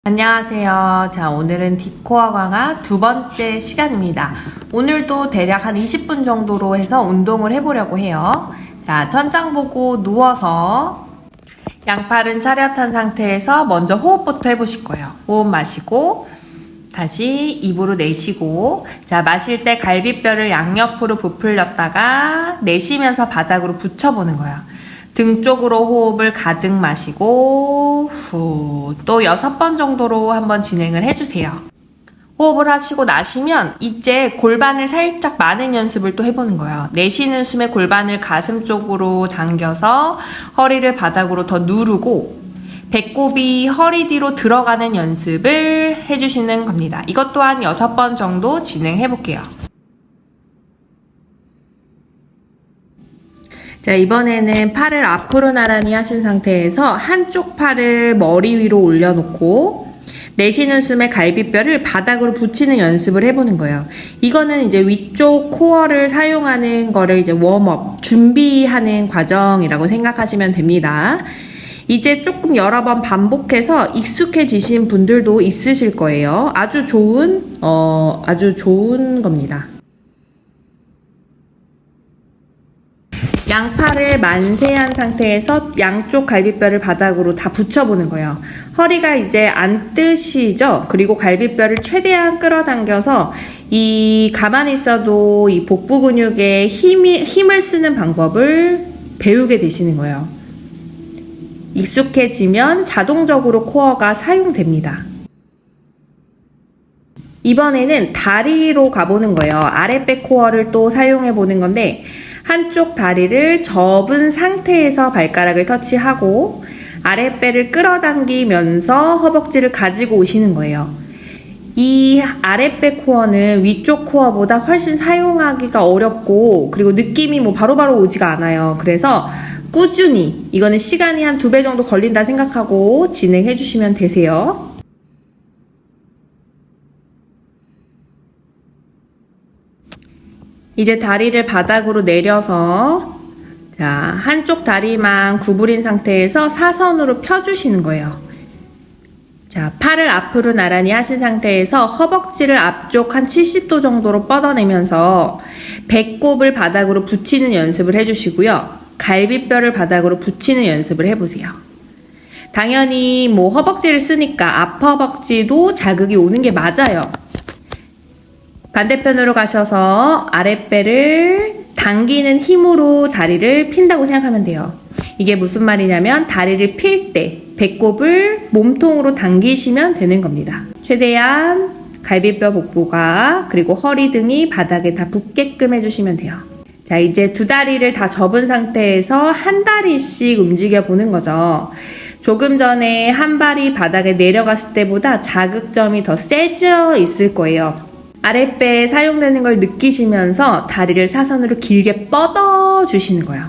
안녕하세요. 자, 오늘은 뒷코어 강화 두 번째 시간입니다. 오늘도 대략 한 20분 정도로 해서 운동을 해보려고 해요. 자, 천장 보고 누워서 양팔은 차렷한 상태에서 먼저 호흡부터 해보실 거예요. 호흡 마시고 다시 입으로 내쉬고, 자, 마실 때 갈비뼈를 양옆으로 부풀렸다가 내쉬면서 바닥으로 붙여보는 거예요. 등 쪽으로 호흡을 가득 마시고 후, 또 6번 정도로 한번 진행을 해주세요. 호흡을 하시고 나시면 이제 골반을 살짝 마는 연습을 또 해보는 거예요. 내쉬는 숨에 골반을 가슴 쪽으로 당겨서 허리를 바닥으로 더 누르고 배꼽이 허리 뒤로 들어가는 연습을 해주시는 겁니다. 이것 또한 6번 정도 진행해 볼게요. 자, 이번에는 팔을 앞으로 나란히 하신 상태에서 한쪽 팔을 머리 위로 올려놓고 내쉬는 숨에 갈비뼈를 바닥으로 붙이는 연습을 해보는 거예요. 이거는 이제 위쪽 코어를 사용하는 거를 이제 웜업, 준비하는 과정이라고 생각하시면 됩니다. 이제 조금 여러 번 반복해서 익숙해지신 분들도 있으실 거예요. 아주 좋은 겁니다. 양팔을 만세한 상태에서 양쪽 갈비뼈를 바닥으로 다 붙여보는 거예요. 허리가 이제 안 뜨시죠? 그리고 갈비뼈를 최대한 끌어당겨서 이 가만히 있어도 이 복부 근육에 힘을 쓰는 방법을 배우게 되시는 거예요. 익숙해지면 자동적으로 코어가 사용됩니다. 이번에는 다리로 가보는 거예요. 아랫배 코어를 또 사용해 보는 건데, 한쪽 다리를 접은 상태에서 발가락을 터치하고 아랫배를 끌어당기면서 허벅지를 가지고 오시는 거예요. 이 아랫배 코어는 위쪽 코어보다 훨씬 사용하기가 어렵고, 그리고 느낌이 뭐 바로바로 오지가 않아요. 그래서 꾸준히, 이거는 시간이 한 2배 정도 걸린다 생각하고 진행해 주시면 되세요. 이제 다리를 바닥으로 내려서, 자, 한쪽 다리만 구부린 상태에서 사선으로 펴주시는 거예요. 자, 팔을 앞으로 나란히 하신 상태에서 허벅지를 앞쪽 한 70도 정도로 뻗어내면서 배꼽을 바닥으로 붙이는 연습을 해주시고요. 갈비뼈를 바닥으로 붙이는 연습을 해보세요. 당연히 뭐 허벅지를 쓰니까 앞허벅지도 자극이 오는 게 맞아요. 반대편으로 가셔서 아랫배를 당기는 힘으로 다리를 핀다고 생각하면 돼요. 이게 무슨 말이냐면 다리를 필 때 배꼽을 몸통으로 당기시면 되는 겁니다. 최대한 갈비뼈 복부가 그리고 허리 등이 바닥에 다 붙게끔 해주시면 돼요. 자, 이제 두 다리를 다 접은 상태에서 한 다리씩 움직여 보는 거죠. 조금 전에 한 발이 바닥에 내려갔을 때보다 자극점이 더 세져 있을 거예요. 아랫배에 사용되는 걸 느끼시면서 다리를 사선으로 길게 뻗어 주시는 거예요.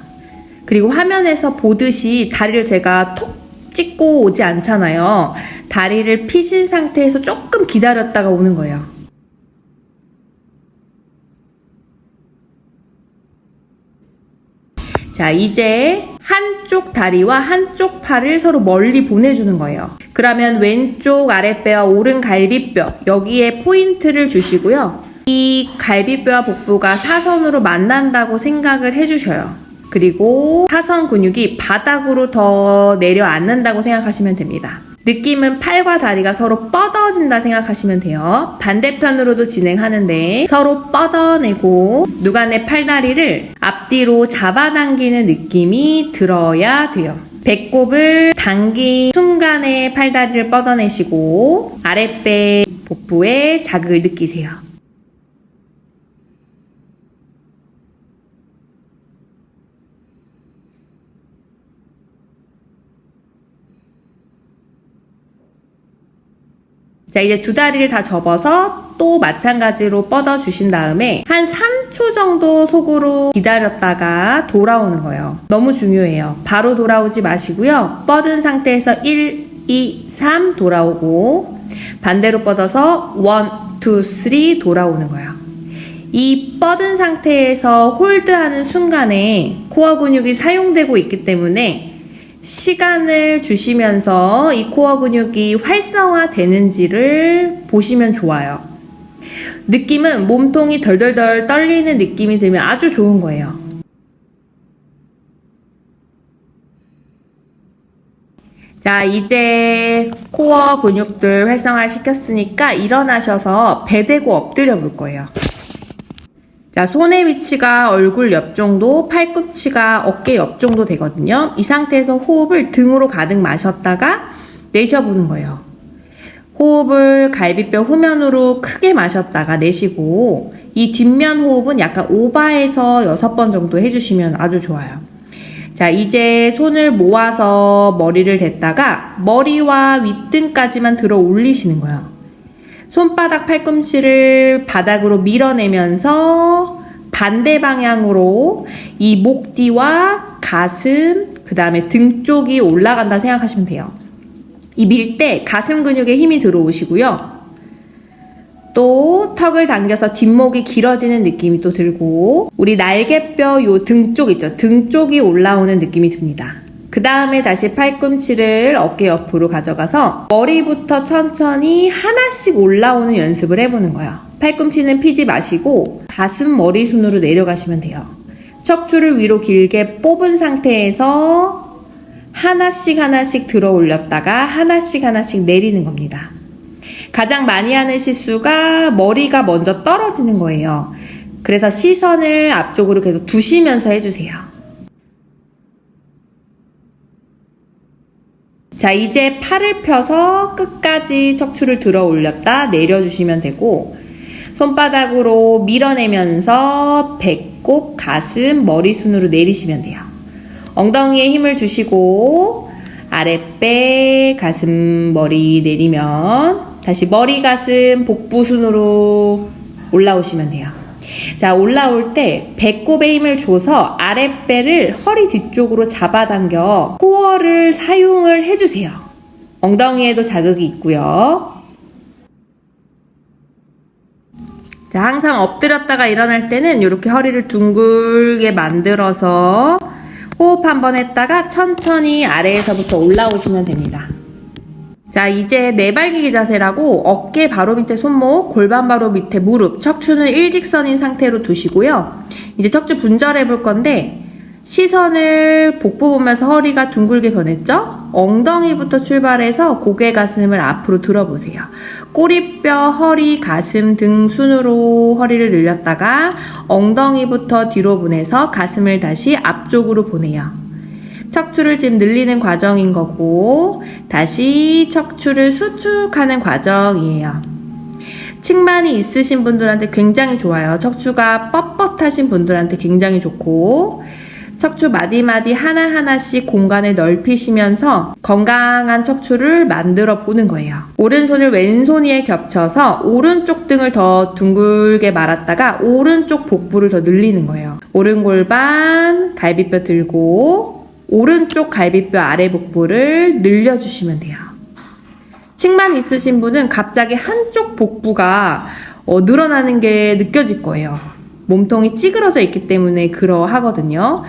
그리고 화면에서 보듯이 다리를 제가 톡 찍고 오지 않잖아요. 다리를 피신 상태에서 조금 기다렸다가 오는 거예요. 자, 이제 한쪽 다리와 한쪽 팔을 서로 멀리 보내주는 거예요. 그러면 왼쪽 아랫배와 오른 갈비뼈, 여기에 포인트를 주시고요. 이 갈비뼈와 복부가 사선으로 만난다고 생각을 해주셔요. 그리고 사선 근육이 바닥으로 더 내려앉는다고 생각하시면 됩니다. 느낌은 팔과 다리가 서로 뻗어진다 생각하시면 돼요. 반대편으로도 진행하는데 서로 뻗어내고 누가 내 팔다리를 앞뒤로 잡아당기는 느낌이 들어야 돼요. 배꼽을 당긴 순간에 팔다리를 뻗어내시고 아랫배 복부에 자극을 느끼세요. 자, 이제 두 다리를 다 접어서 또 마찬가지로 뻗어 주신 다음에 한 3초 정도 속으로 기다렸다가 돌아오는 거예요. 너무 중요해요. 바로 돌아오지 마시고요. 뻗은 상태에서 1, 2, 3 돌아오고 반대로 뻗어서 1, 2, 3 돌아오는 거예요. 이 뻗은 상태에서 홀드하는 순간에 코어 근육이 사용되고 있기 때문에 시간을 주시면서 이 코어 근육이 활성화되는지를 보시면 좋아요. 느낌은 몸통이 덜덜덜 떨리는 느낌이 들면 아주 좋은 거예요. 자, 이제 코어 근육들 활성화를 시켰으니까 일어나셔서 배 대고 엎드려 볼 거예요. 자, 손의 위치가 얼굴 옆 정도, 팔꿈치가 어깨 옆 정도 되거든요. 이 상태에서 호흡을 등으로 가득 마셨다가 내쉬어보는 거예요. 호흡을 갈비뼈 후면으로 크게 마셨다가 내쉬고, 이 뒷면 호흡은 약간 5바에서 6번 정도 해주시면 아주 좋아요. 자, 이제 손을 모아서 머리를 댔다가 머리와 윗등까지만 들어 올리시는 거예요. 손바닥 팔꿈치를 바닥으로 밀어내면서 반대 방향으로 이 목 뒤와 가슴, 그 다음에 등 쪽이 올라간다 생각하시면 돼요. 이 밀 때 가슴 근육에 힘이 들어오시고요. 또 턱을 당겨서 뒷목이 길어지는 느낌이 또 들고, 우리 날개뼈 요 등 쪽 있죠? 등 쪽이 올라오는 느낌이 듭니다. 그 다음에 다시 팔꿈치를 어깨 옆으로 가져가서 머리부터 천천히 하나씩 올라오는 연습을 해보는 거예요. 팔꿈치는 피지 마시고 가슴 머리순으로 내려가시면 돼요. 척추를 위로 길게 뽑은 상태에서 하나씩 들어 올렸다가 하나씩 내리는 겁니다. 가장 많이 하는 실수가 머리가 먼저 떨어지는 거예요. 그래서 시선을 앞쪽으로 계속 두시면서 해주세요. 자, 이제 팔을 펴서 끝까지 척추를 들어 올렸다 내려주시면 되고, 손바닥으로 밀어내면서 배꼽, 가슴, 머리순으로 내리시면 돼요. 엉덩이에 힘을 주시고 아랫배, 가슴, 머리 내리면 다시 머리, 가슴, 복부순으로 올라오시면 돼요. 자, 올라올 때 배꼽에 힘을 줘서 아랫배를 허리 뒤쪽으로 잡아당겨 코어를 사용을 해주세요. 엉덩이에도 자극이 있고요. 자, 항상 엎드렸다가 일어날 때는 이렇게 허리를 둥글게 만들어서 호흡 한번 했다가 천천히 아래에서부터 올라오시면 됩니다. 자, 이제 내발기기 자세라고 어깨 바로 밑에 손목, 골반 바로 밑에 무릎, 척추는 일직선인 상태로 두시고요. 이제 척추 분절해 볼 건데, 시선을 복부 보면서 허리가 둥글게 변했죠? 엉덩이부터 출발해서 고개 가슴을 앞으로 들어보세요. 꼬리뼈, 허리, 가슴, 등 순으로 허리를 늘렸다가 엉덩이부터 뒤로 보내서 가슴을 다시 앞쪽으로 보내요. 척추를 지금 늘리는 과정인 거고, 다시 척추를 수축하는 과정이에요. 층만이 있으신 분들한테 굉장히 좋아요. 척추가 뻣뻣하신 분들한테 굉장히 좋고, 척추 마디마디 하나하나씩 공간을 넓히시면서 건강한 척추를 만들어 보는 거예요. 오른손을 왼손 위에 겹쳐서 오른쪽 등을 더 둥글게 말았다가 오른쪽 복부를 더 늘리는 거예요. 오른 골반, 갈비뼈 들고 오른쪽 갈비뼈 아래 복부를 늘려주시면 돼요. 층만 있으신 분은 갑자기 한쪽 복부가 늘어나는 게 느껴질 거예요. 몸통이 찌그러져 있기 때문에 그러하거든요.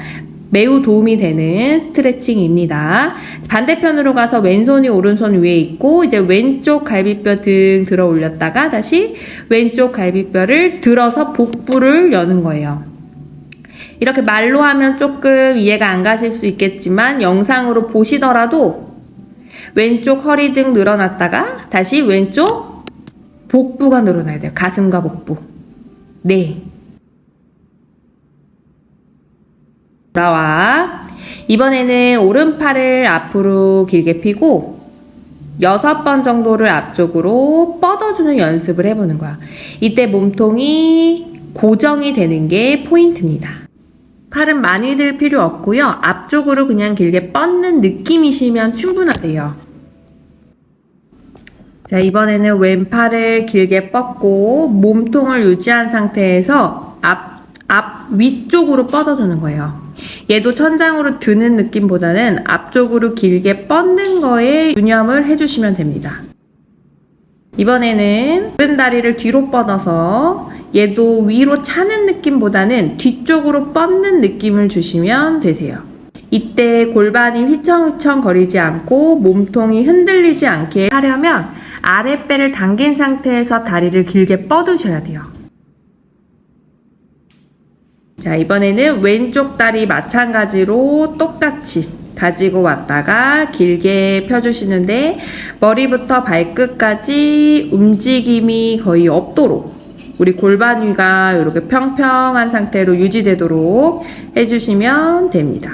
매우 도움이 되는 스트레칭입니다. 반대편으로 가서 왼손이 오른손 위에 있고, 이제 왼쪽 갈비뼈 등 들어 올렸다가 다시 왼쪽 갈비뼈를 들어서 복부를 여는 거예요. 이렇게 말로 하면 조금 이해가 안 가실 수 있겠지만 영상으로 보시더라도 왼쪽 허리 등 늘어났다가 다시 왼쪽 복부가 늘어나야 돼요. 가슴과 복부. 네. 돌아와. 이번에는 오른팔을 앞으로 길게 펴고 6번 정도를 앞쪽으로 뻗어주는 연습을 해보는 거야. 이때 몸통이 고정이 되는 게 포인트입니다. 팔은 많이 들 필요 없고요. 앞쪽으로 그냥 길게 뻗는 느낌이시면 충분하세요. 자, 이번에는 왼팔을 길게 뻗고 몸통을 유지한 상태에서 위쪽으로 뻗어주는 거예요. 얘도 천장으로 드는 느낌보다는 앞쪽으로 길게 뻗는 거에 유념을 해주시면 됩니다. 이번에는 오른다리를 뒤로 뻗어서 얘도 위로 차는 느낌보다는 뒤쪽으로 뻗는 느낌을 주시면 되세요. 이때 골반이 휘청휘청 거리지 않고 몸통이 흔들리지 않게 하려면 아랫배를 당긴 상태에서 다리를 길게 뻗으셔야 돼요. 자, 이번에는 왼쪽 다리 마찬가지로 똑같이 가지고 왔다가 길게 펴주시는데 머리부터 발끝까지 움직임이 거의 없도록 우리 골반 위가 이렇게 평평한 상태로 유지되도록 해주시면 됩니다.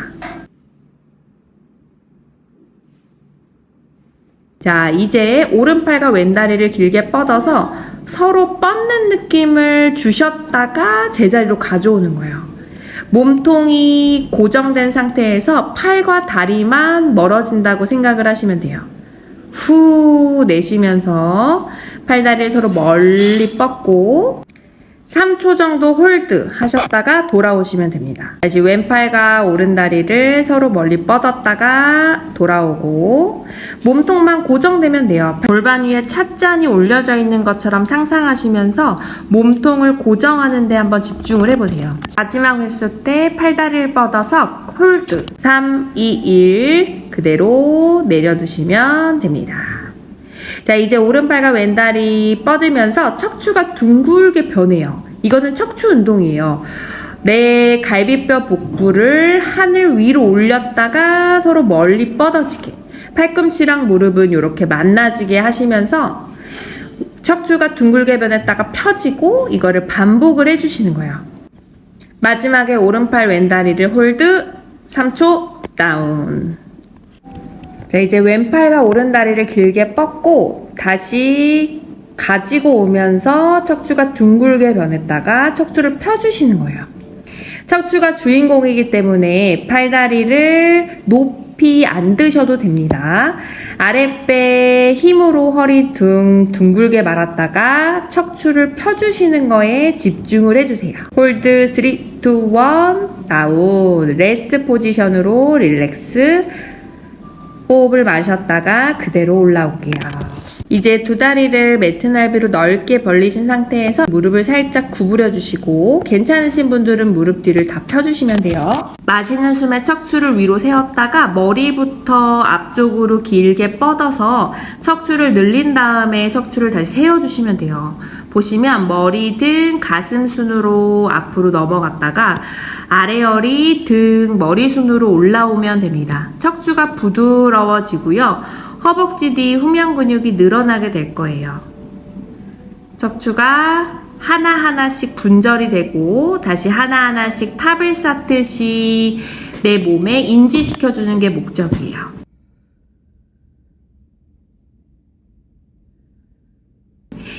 자, 이제 오른팔과 왼다리를 길게 뻗어서 서로 뻗는 느낌을 주셨다가 제자리로 가져오는 거예요. 몸통이 고정된 상태에서 팔과 다리만 멀어진다고 생각을 하시면 돼요. 후 내쉬면서 팔다리를 서로 멀리 뻗고 3초 정도 홀드 하셨다가 돌아오시면 됩니다. 다시 왼팔과 오른다리를 서로 멀리 뻗었다가 돌아오고 몸통만 고정되면 돼요. 골반 위에 찻잔이 올려져 있는 것처럼 상상하시면서 몸통을 고정하는 데 한번 집중을 해보세요. 마지막 횟수 때 팔다리를 뻗어서 홀드 3, 2, 1 그대로 내려두시면 됩니다. 자, 이제 오른팔과 왼다리 뻗으면서 척추가 둥글게 변해요. 이거는 척추 운동이에요. 내 갈비뼈 복부를 하늘 위로 올렸다가 서로 멀리 뻗어지게 팔꿈치랑 무릎은 이렇게 만나지게 하시면서 척추가 둥글게 변했다가 펴지고 이거를 반복을 해주시는 거예요. 마지막에 오른팔 왼다리를 홀드 3초 다운. 자, 이제 왼팔과 오른다리를 길게 뻗고 다시 가지고 오면서 척추가 둥글게 변했다가 척추를 펴주시는 거예요. 척추가 주인공이기 때문에 팔다리를 높이 안 드셔도 됩니다. 아랫배 힘으로 허리 둥글게 말았다가 척추를 펴주시는 거에 집중을 해주세요. 홀드 3, 2, 1 다운. 레스트 포지션으로 릴렉스. 호흡을 마셨다가 그대로 올라올게요. 이제 두 다리를 매트 넓이로 넓게 벌리신 상태에서 무릎을 살짝 구부려 주시고 괜찮으신 분들은 무릎 뒤를 다 펴주시면 돼요. 마시는 숨에 척추를 위로 세웠다가 머리부터 앞쪽으로 길게 뻗어서 척추를 늘린 다음에 척추를 다시 세워주시면 돼요. 보시면 머리, 등, 가슴 순으로 앞으로 넘어갔다가 아래허리, 등, 머리 순으로 올라오면 됩니다. 척추가 부드러워지고요. 허벅지 뒤 후면 근육이 늘어나게 될 거예요. 척추가 하나하나씩 분절이 되고 다시 하나하나씩 탑을 쌓듯이 내 몸에 인지시켜주는 게 목적이에요.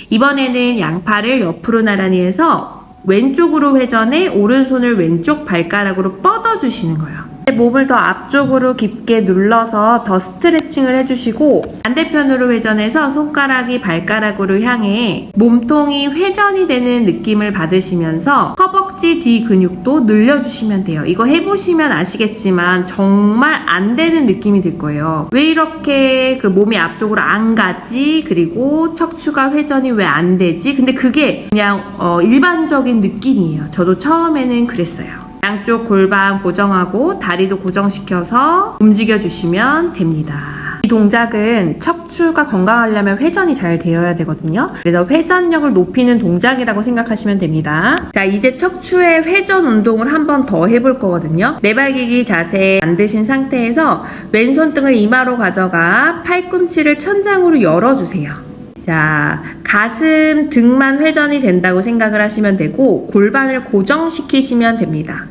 이번에는 양팔을 옆으로 나란히 해서 왼쪽으로 회전해 오른손을 왼쪽 발가락으로 뻗어주시는 거예요. 몸을 더 앞쪽으로 깊게 눌러서 더 스트레칭을 해주시고 반대편으로 회전해서 손가락이 발가락으로 향해 몸통이 회전이 되는 느낌을 받으시면서 허벅지 뒤 근육도 늘려주시면 돼요. 이거 해보시면 아시겠지만 정말 안 되는 느낌이 들 거예요. 왜 이렇게 그 몸이 앞쪽으로 안 가지? 그리고 척추가 회전이 왜 안 되지? 근데 그게 그냥 일반적인 느낌이에요. 저도 처음에는 그랬어요. 양쪽 골반 고정하고 다리도 고정시켜서 움직여주시면 됩니다. 이 동작은 척추가 건강하려면 회전이 잘 되어야 되거든요. 그래서 회전력을 높이는 동작이라고 생각하시면 됩니다. 자, 이제 척추의 회전 운동을 한 번 더 해볼 거거든요. 내발기기 자세 만드신 상태에서 왼손등을 이마로 가져가 팔꿈치를 천장으로 열어주세요. 자, 가슴, 등만 회전이 된다고 생각을 하시면 되고 골반을 고정시키시면 됩니다.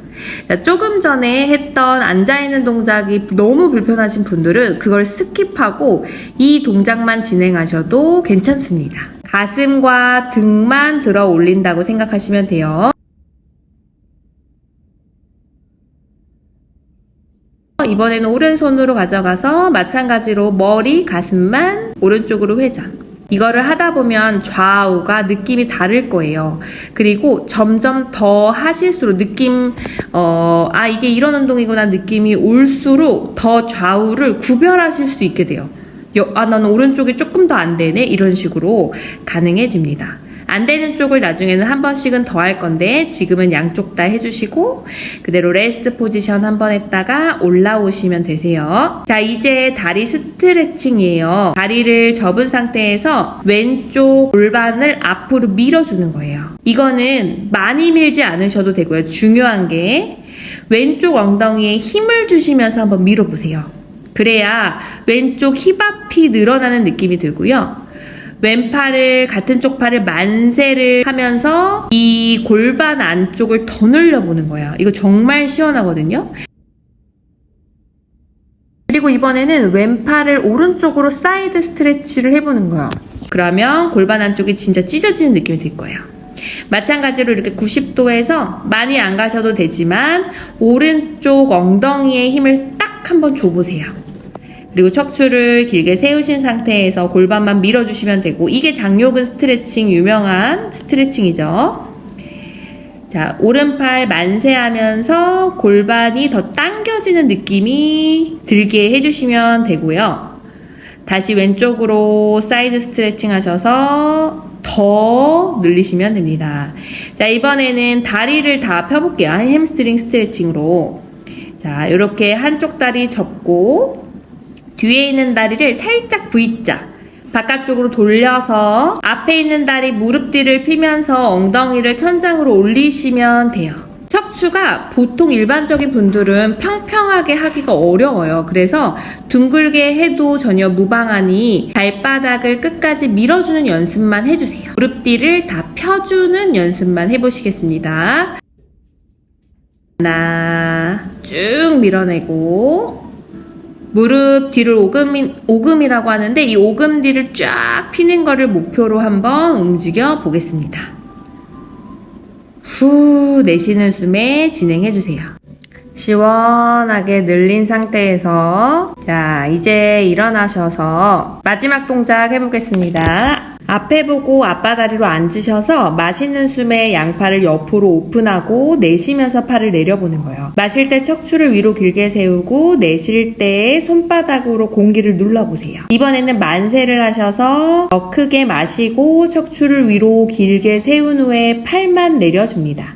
자, 조금 전에 했던 앉아있는 동작이 너무 불편하신 분들은 그걸 스킵하고 이 동작만 진행하셔도 괜찮습니다. 가슴과 등만 들어 올린다고 생각하시면 돼요. 이번에는 오른손으로 가져가서 마찬가지로 머리, 가슴만 오른쪽으로 회전. 이거를 하다 보면 좌우가 느낌이 다를 거예요. 그리고 점점 더 하실수록 느낌, 이게 이런 운동이구나 느낌이 올수록 더 좌우를 구별하실 수 있게 돼요. 나는 오른쪽이 조금 더 안 되네? 이런 식으로 가능해집니다. 안 되는 쪽을 나중에는 한 번씩은 더 할 건데 지금은 양쪽 다 해주시고 그대로 레스트 포지션 한 번 했다가 올라오시면 되세요. 자, 이제 다리 스트레칭이에요. 다리를 접은 상태에서 왼쪽 골반을 앞으로 밀어주는 거예요. 이거는 많이 밀지 않으셔도 되고요. 중요한 게 왼쪽 엉덩이에 힘을 주시면서 한번 밀어보세요. 그래야 왼쪽 힙 앞이 늘어나는 느낌이 들고요. 왼팔을 같은 쪽 팔을 만세를 하면서 이 골반 안쪽을 더 늘려보는 거예요. 이거 정말 시원하거든요. 그리고 이번에는 왼팔을 오른쪽으로 사이드 스트레치를 해보는 거예요. 그러면 골반 안쪽이 진짜 찢어지는 느낌이 들 거예요. 마찬가지로 이렇게 90도에서 많이 안 가셔도 되지만 오른쪽 엉덩이에 힘을 딱 한번 줘보세요. 그리고 척추를 길게 세우신 상태에서 골반만 밀어주시면 되고 이게 장요근 스트레칭 유명한 스트레칭이죠. 자, 오른팔 만세하면서 골반이 더 당겨지는 느낌이 들게 해주시면 되고요. 다시 왼쪽으로 사이드 스트레칭 하셔서 더 늘리시면 됩니다. 자, 이번에는 다리를 다 펴볼게요. 햄스트링 스트레칭으로. 자, 이렇게 한쪽 다리 접고 뒤에 있는 다리를 살짝 V자 바깥쪽으로 돌려서 앞에 있는 다리 무릎 뒤를 펴면서 엉덩이를 천장으로 올리시면 돼요. 척추가 보통 일반적인 분들은 평평하게 하기가 어려워요. 그래서 둥글게 해도 전혀 무방하니 발바닥을 끝까지 밀어주는 연습만 해주세요. 무릎 뒤를 다 펴주는 연습만 해보시겠습니다. 하나, 쭉 밀어내고 무릎 뒤를 오금이라고 하는데 이 오금 뒤를 쫙 피는 거를 목표로 한번 움직여 보겠습니다. 후 내쉬는 숨에 진행해 주세요. 시원하게 늘린 상태에서 자, 이제 일어나셔서 마지막 동작 해보겠습니다. 앞에 보고 앞바다리로 앉으셔서 마시는 숨에 양팔을 옆으로 오픈하고 내쉬면서 팔을 내려보는 거예요. 마실 때 척추를 위로 길게 세우고 내쉴 때 손바닥으로 공기를 눌러보세요. 이번에는 만세를 하셔서 더 크게 마시고 척추를 위로 길게 세운 후에 팔만 내려줍니다.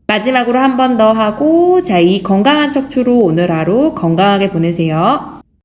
마지막으로 한 번 더 하고 자, 이 건강한 척추로 오늘 하루 건강하게 보내세요.